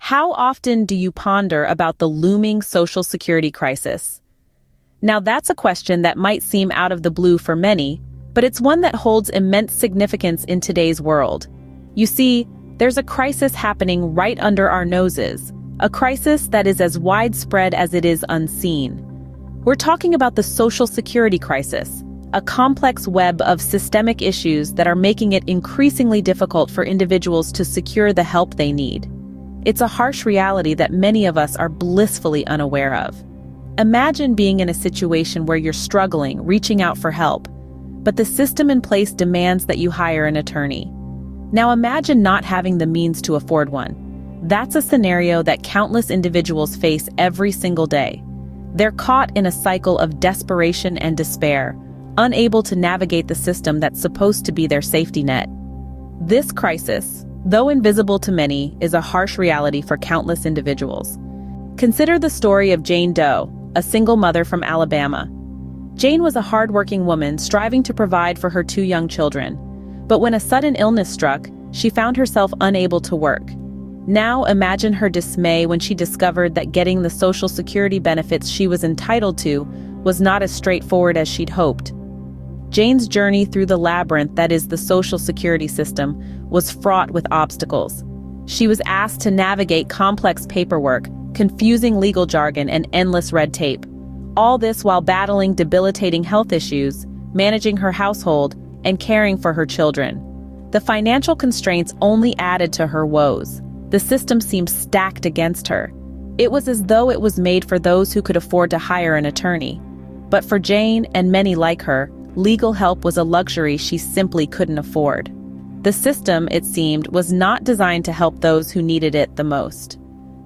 How often do you ponder about the looming Social Security crisis? Now that's a question that might seem out of the blue for many, but it's one that holds immense significance in today's world. You see, there's a crisis happening right under our noses, a crisis that is as widespread as it is unseen. We're talking about the Social Security crisis, a complex web of systemic issues that are making it increasingly difficult for individuals to secure the help they need. It's a harsh reality that many of us are blissfully unaware of. Imagine being in a situation where you're struggling, reaching out for help, but the system in place demands that you hire an attorney. Now imagine not having the means to afford one. That's a scenario that countless individuals face every single day. They're caught in a cycle of desperation and despair, unable to navigate the system that's supposed to be their safety net. This crisis, though invisible to many, is a harsh reality for countless individuals. Consider the story of Jane Doe, a single mother from Alabama. Jane was a hard-working woman striving to provide for her two young children. But when a sudden illness struck, she found herself unable to work. Now imagine her dismay when she discovered that getting the Social Security benefits she was entitled to was not as straightforward as she'd hoped. Jane's journey through the labyrinth that is the Social Security system was fraught with obstacles. She was asked to navigate complex paperwork, confusing legal jargon, and endless red tape. All this while battling debilitating health issues, managing her household, and caring for her children. The financial constraints only added to her woes. The system seemed stacked against her. It was as though it was made for those who could afford to hire an attorney. But for Jane and many like her, legal help was a luxury she simply couldn't afford. The system, it seemed, was not designed to help those who needed it the most.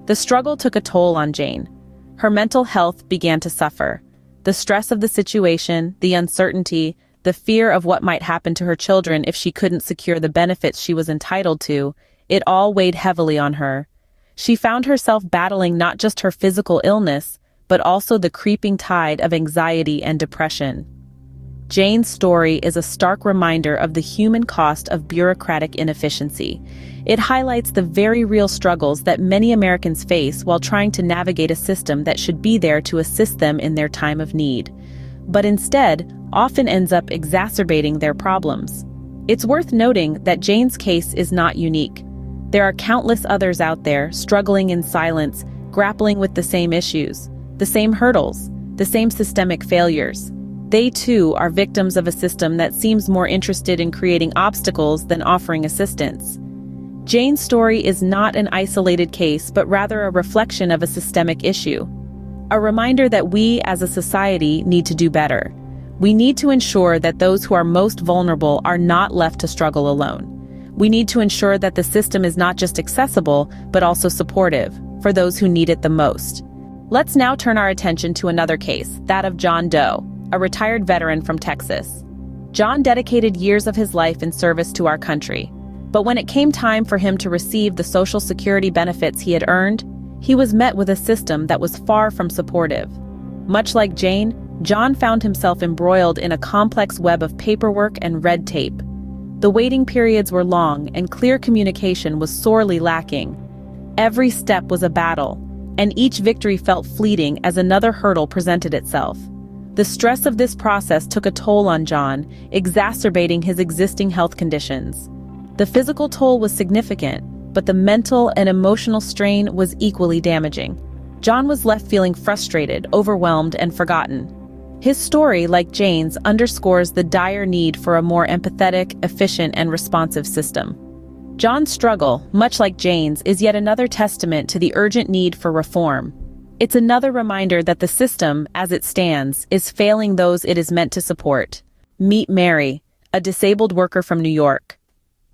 The struggle took a toll on Jane. Her mental health began to suffer. The stress of the situation, the uncertainty, the fear of what might happen to her children if she couldn't secure the benefits she was entitled to, it all weighed heavily on her. She found herself battling not just her physical illness, but also the creeping tide of anxiety and depression. Jane's story is a stark reminder of the human cost of bureaucratic inefficiency. It highlights the very real struggles that many Americans face while trying to navigate a system that should be there to assist them in their time of need, but instead often ends up exacerbating their problems. It's worth noting that Jane's case is not unique. There are countless others out there struggling in silence, grappling with the same issues, the same hurdles, the same systemic failures. They too are victims of a system that seems more interested in creating obstacles than offering assistance. Jane's story is not an isolated case, but rather a reflection of a systemic issue. A reminder that we as a society need to do better. We need to ensure that those who are most vulnerable are not left to struggle alone. We need to ensure that the system is not just accessible, but also supportive for those who need it the most. Let's now turn our attention to another case, that of John Doe, a retired veteran from Texas. John dedicated years of his life in service to our country, but when it came time for him to receive the Social Security benefits he had earned, he was met with a system that was far from supportive. Much like Jane, John found himself embroiled in a complex web of paperwork and red tape. The waiting periods were long, and clear communication was sorely lacking. Every step was a battle, and each victory felt fleeting as another hurdle presented itself. The stress of this process took a toll on John, exacerbating his existing health conditions. The physical toll was significant, but the mental and emotional strain was equally damaging. John was left feeling frustrated, overwhelmed, and forgotten. His story, like Jane's, underscores the dire need for a more empathetic, efficient, and responsive system. John's struggle, much like Jane's, is yet another testament to the urgent need for reform. It's another reminder that the system, as it stands, is failing those it is meant to support. Meet Mary, a disabled worker from New York.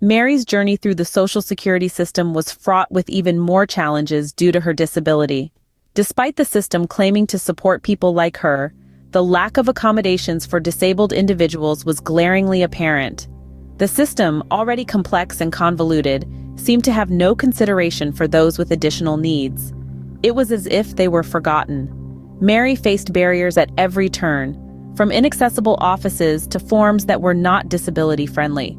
Mary's journey through the Social Security system was fraught with even more challenges due to her disability. Despite the system claiming to support people like her, the lack of accommodations for disabled individuals was glaringly apparent. The system, already complex and convoluted, seemed to have no consideration for those with additional needs. It was as if they were forgotten. Mary faced barriers at every turn, from inaccessible offices to forms that were not disability-friendly.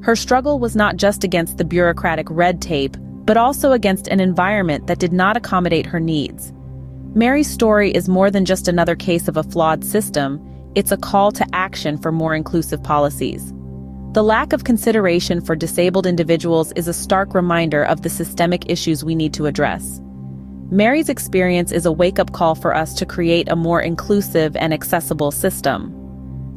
Her struggle was not just against the bureaucratic red tape, but also against an environment that did not accommodate her needs. Mary's story is more than just another case of a flawed system, it's a call to action for more inclusive policies. The lack of consideration for disabled individuals is a stark reminder of the systemic issues we need to address. Mary's experience is a wake-up call for us to create a more inclusive and accessible system.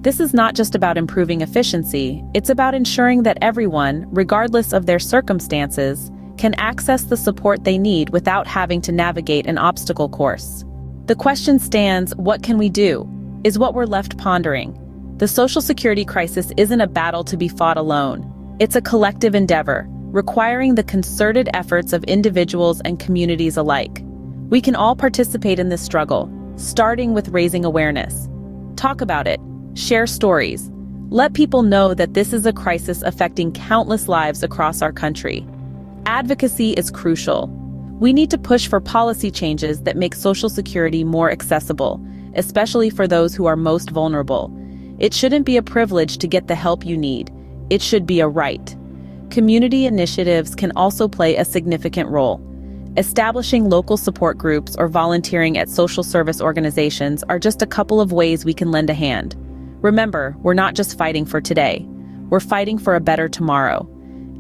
This is not just about improving efficiency, it's about ensuring that everyone, regardless of their circumstances, can access the support they need without having to navigate an obstacle course. The question stands, what can we do? Is what we're left pondering. The Social Security crisis isn't a battle to be fought alone. It's a collective endeavor, requiring the concerted efforts of individuals and communities alike. We can all participate in this struggle, starting with raising awareness. Talk about it, share stories. Let people know that this is a crisis affecting countless lives across our country. Advocacy is crucial. We need to push for policy changes that make Social Security more accessible, especially for those who are most vulnerable. It shouldn't be a privilege to get the help you need. It should be a right. Community initiatives can also play a significant role. Establishing local support groups or volunteering at social service organizations are just a couple of ways we can lend a hand. Remember, we're not just fighting for today. We're fighting for a better tomorrow.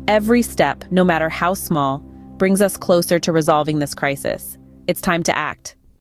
Every step, no matter how small, brings us closer to resolving this crisis. It's time to act.